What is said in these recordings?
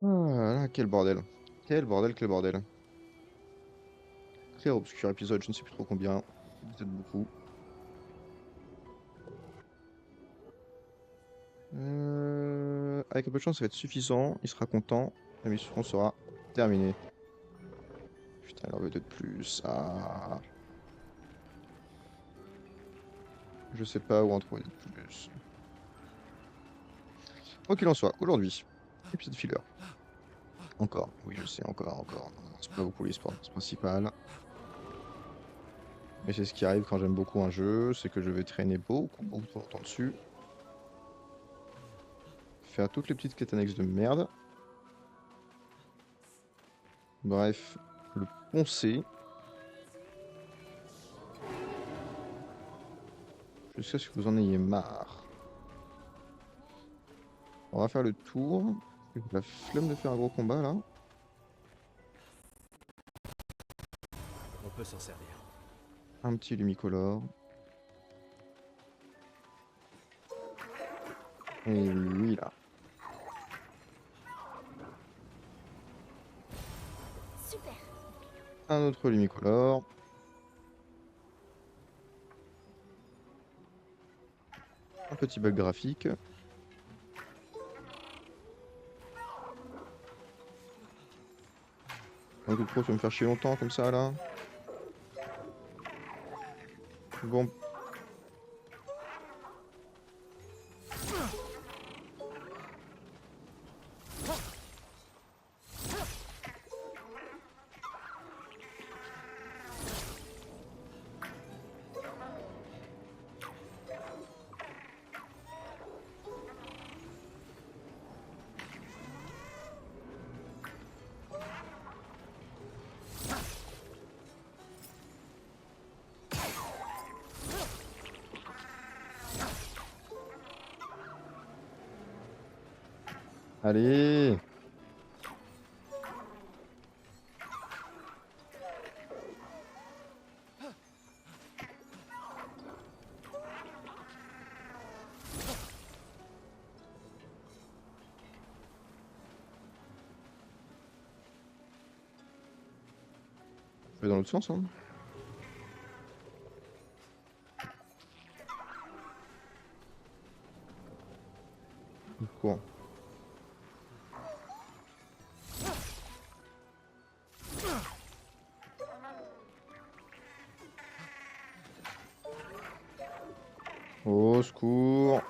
Ah là, quel bordel. Quel bordel, quel bordel. Très obscur épisode, je ne sais plus trop combien. Peut-être beaucoup. Avec un peu de chance, ça va être suffisant. Il sera content. La mission sera terminée. Putain, il en veut peut-être plus. Ah, je sais pas où en trouver de plus. Quoi qu'il en soit, aujourd'hui, épisode filler. Encore, oui, je sais, encore. Non, c'est pas beaucoup l'histoire, c'est principal. Mais c'est ce qui arrive quand j'aime beaucoup un jeu, c'est que je vais traîner beaucoup trop longtemps dessus. Faire toutes les petites quêtes annexes de merde. Bref, le poncer jusqu'à ce que vous en ayez marre. On va faire le tour. J'ai la flemme de faire un gros combat là. On peut s'en servir. Un petit lumicolore. Et lui là. Super. Un autre lumicolore. Un petit bug graphique. Un coup de pro, tu vas me faire chier longtemps comme ça là. Bon. Allez. Je vais dans l'autre sens hein. Cours. Au secours.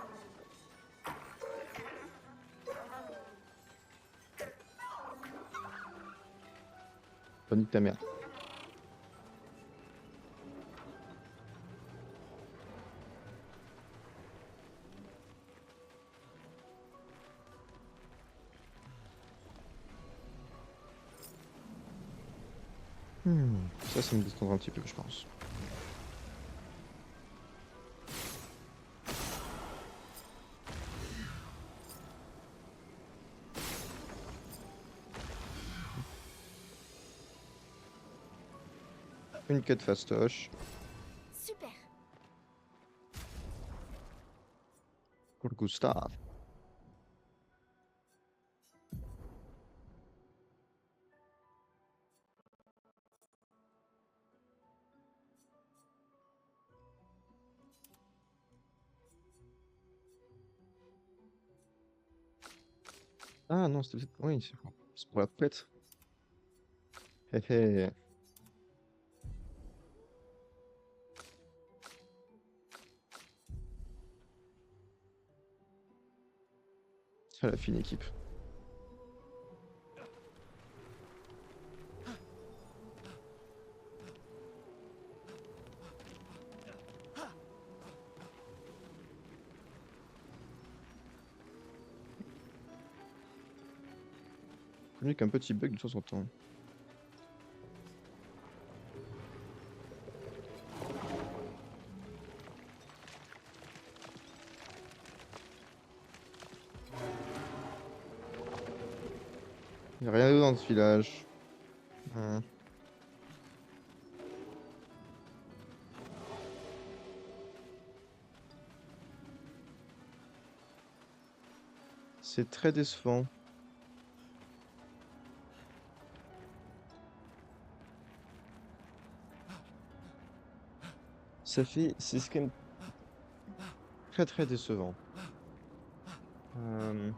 Panique ta mère. Ça me détendra un petit peu, je pense. Une quête fastoche. Super. Pour le Gustave. Ah non, c'était peut-être. Oui, c'est pour la fête. Hé hé. C'est la fine équipe. Connu qu'un petit bug de temps en temps. Il n'y a rien d'autre dans ce village. Hmm. C'est très décevant. Ça fait... C'est quand même très très décevant. Euh,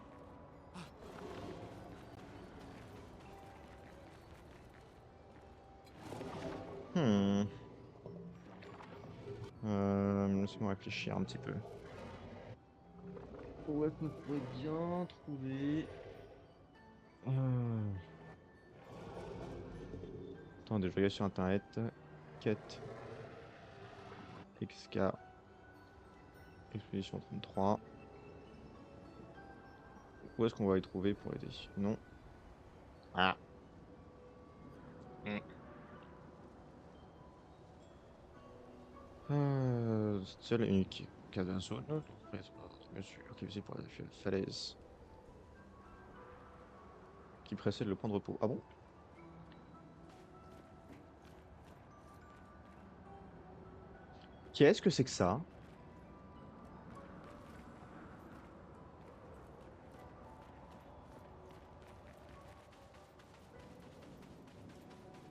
Hmm. Laissez-moi réfléchir un petit peu. Où est-ce qu'on pourrait bien trouver... Attendez, je regarde sur internet. Quête. XK. Expédition 33. Où est-ce qu'on va y trouver pour aider? Non. Ah. Seule et unique cas de la zone. Bien sûr, qui visait pour la falaise. Qui précède le point de repos. Ah bon? Qu'est-ce que c'est que ça?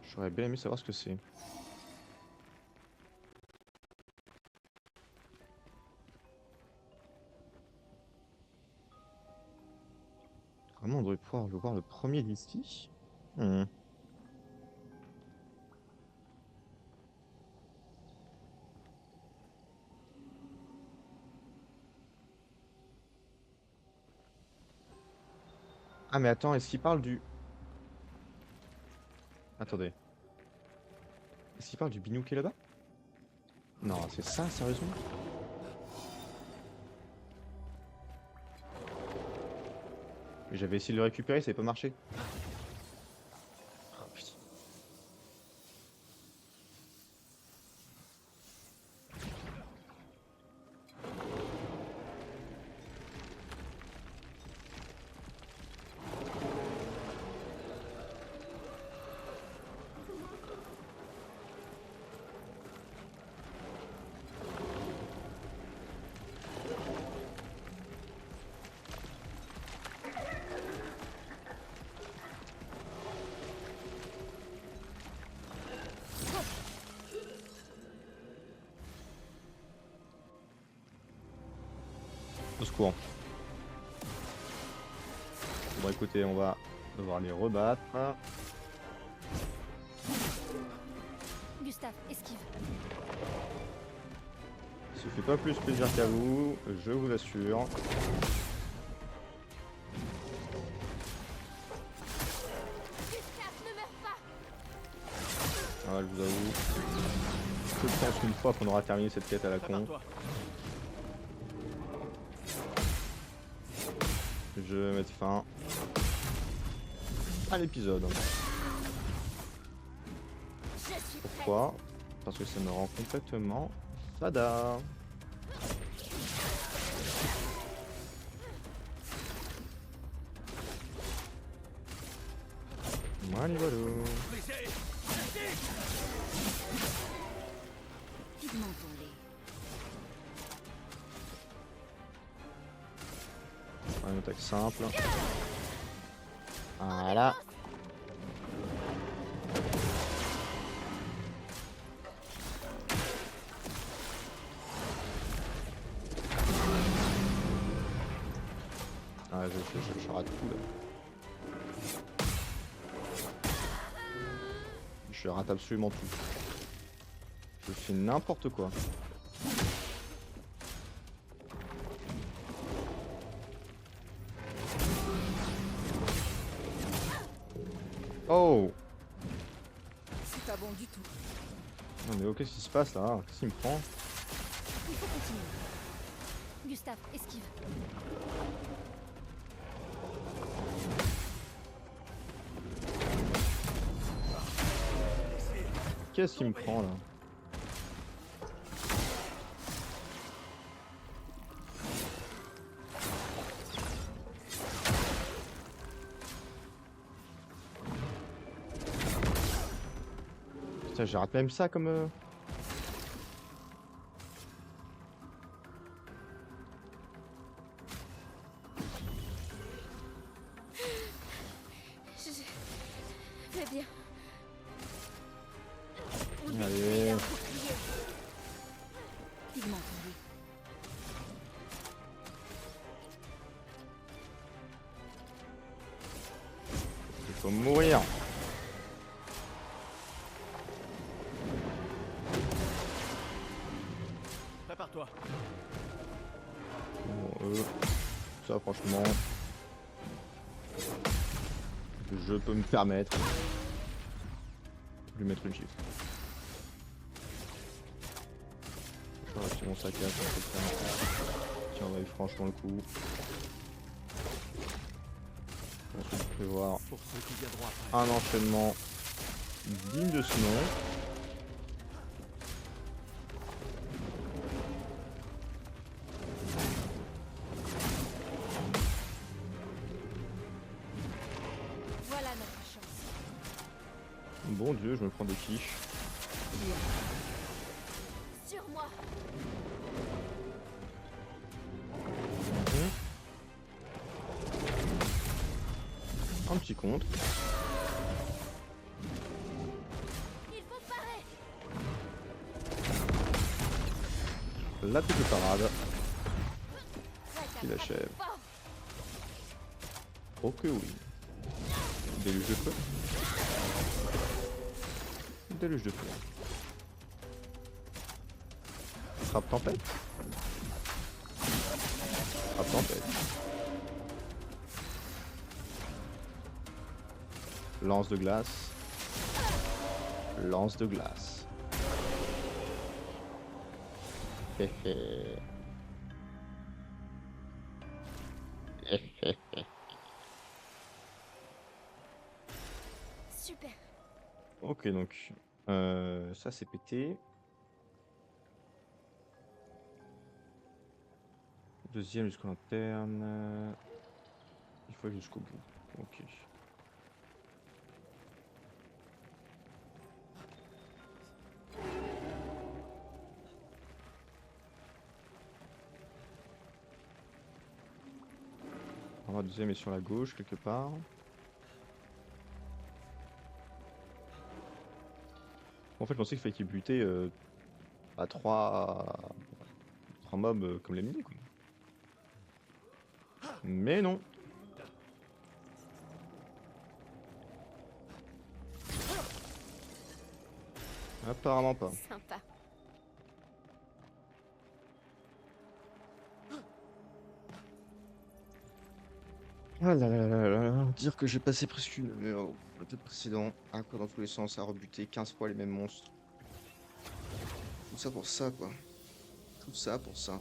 J'aurais bien aimé savoir ce que c'est. Vraiment, on devrait pouvoir le voir le premier d'ici. Hmm. Ah mais attends, est-ce qu'il parle du... Attendez. Est-ce qu'il parle du binook qui est là-bas? Non, c'est ça, sérieusement? Mais j'avais essayé de le récupérer, ça n'avait pas marché. Oh, putain. Au secours. Bon écoutez, on va devoir les rebattre. Gustave, esquive. Ça fait pas plus plaisir qu'à vous, je vous assure. Gustave, ne meurs pas. Ah, je vous avoue. Je pense qu'une fois qu'on aura terminé cette quête à la con, Prépare-toi. je vais mettre fin à l'épisode. Je suis prête. Pourquoi? Parce que ça me rend complètement fada. Voilà, voilà. Vivement pour les... Une attaque simple. Voilà. Ah, je rate tout là. Je rate absolument tout. Je fais n'importe quoi. Oh! C'est pas bon du tout. Non mais oh, qu'est-ce qui se passe là? Qu'est-ce qu'il me prend? Il faut continuer. Gustave, esquive. Qu'est-ce qu'il me prend là? Putain, je rate même ça comme... Je vais bien. Allez. Faut mourir. Prépare-toi. Bon, ça franchement, je peux me permettre de lui mettre une chiffre. Je vais retirer mon sac à qui en vaille franchement le coup. Ensuite, je vais prévoir Pour ceux qui viendront après. un enchaînement digne de ce nom. Voilà notre chance. Bon Dieu, je me prends des quiches. Sur moi. Un petit contre. Il faut parer. La petite parade Ouais, qui t'as l'achève. frappé fort. Oh que oui. Déluge de feu. Déluge de feu. Frappe tempête. Frappe tempête. Lance de glace. Lance de glace. Hé hé. Hé hé hé. Super. Ok donc ça c'est pété. Deuxième jusqu'au lanterne. Il faut aller jusqu'au bout. Ok. Alors, la deuxième est sur la gauche quelque part. En fait, je pensais qu'il fallait qu'il butait à trois mobs comme les mini quoi. Mais non. Apparemment pas. Sympa. Ah là là là là là. Dire que j'ai passé presque une heure au épisode précédent à quoi dans tous les sens à rebuter 15 fois les mêmes monstres. Tout ça pour ça quoi. Tout ça pour ça.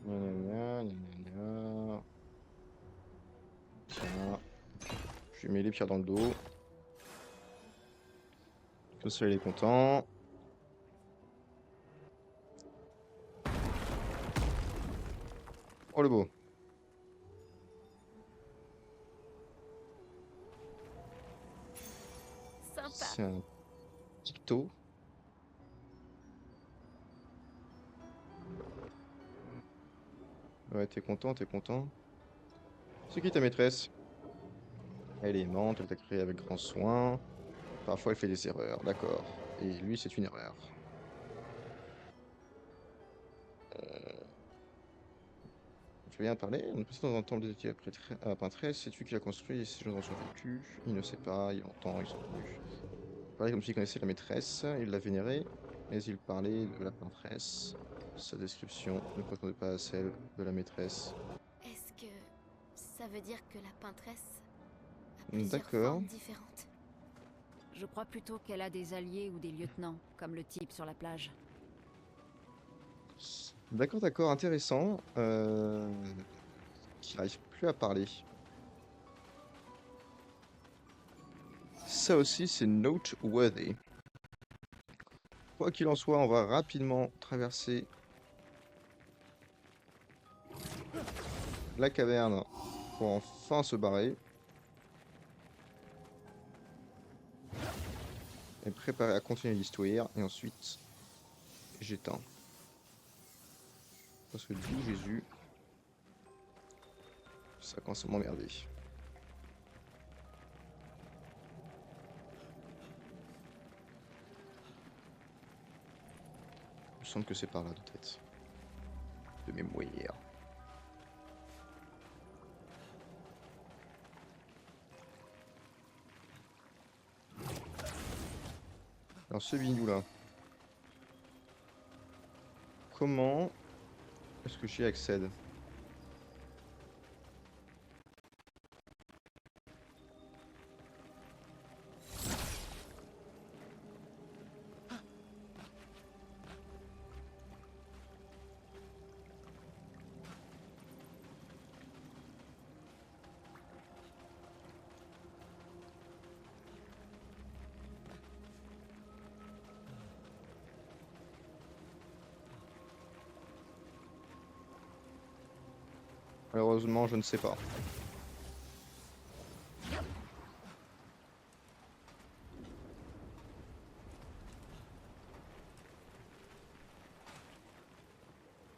Nanana, nanana. Tiens. Je lui mets les pierres dans le dos. Comme ça il est content. Oh le beau. Sympa. C'est un ticto. Ouais, t'es content, t'es content. C'est qui ta maîtresse? Elle est aimante, elle t'a créé avec grand soin. Parfois elle fait des erreurs, d'accord. Et lui, c'est une erreur. Tu veux bien parler? On est passé dans un temple dédié à la peintresse, c'est tu qui l'as construit et ces gens ont survécu. Il ne sait pas, il entend, ils sont venus. Il parlait comme s'il connaissait la maîtresse, il l'a vénérée, mais il parlait de la peintresse. Sa description ne correspondait pas à celle de la maîtresse. Est-ce que ça veut dire que la peintresse a plusieurs D'accord. formes différentes? Je crois plutôt qu'elle a des alliés ou des lieutenants, comme le type sur la plage. D'accord, d'accord, intéressant. Qui n'arrive plus à parler. Ça aussi, c'est noteworthy. Quoi qu'il en soit, on va rapidement traverser la caverne pour enfin se barrer. et préparé à continuer l'histoire. Et ensuite, j'éteins. Parce que d'où Jésus, ça commence à m'emmerder. Il me semble que c'est par là de tête. De mémoire. Alors ce bidou là. Comment est-ce que j'y accède? Malheureusement, je ne sais pas.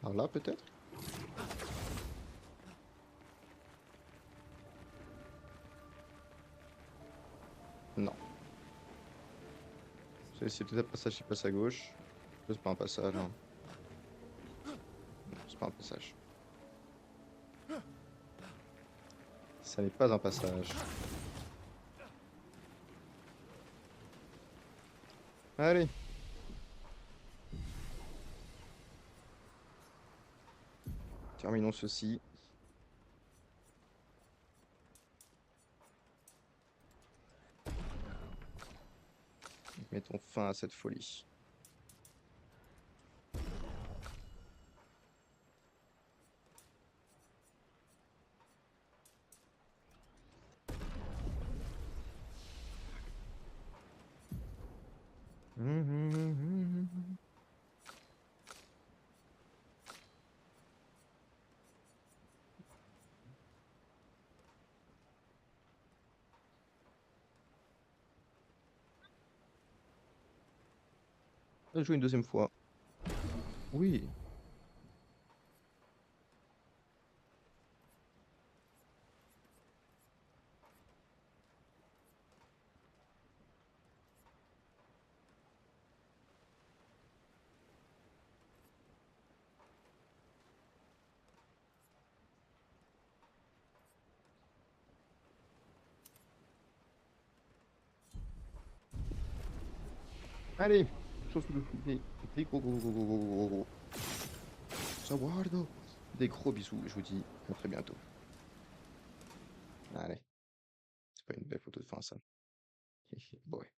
Par là peut-être? Non. C'est peut-être un passage qui passe à gauche. C'est pas un passage. Hein. Non, c'est pas un passage. Ça n'est pas un passage. Allez. Terminons ceci. Mettons fin à cette folie. On va jouer une deuxième fois. Oui. Allez. Sauf le des gros. Saguardo. Des gros bisous. Je vous dis à très bientôt. Allez. C'est pas une belle photo de fin ça. Bon, ouais.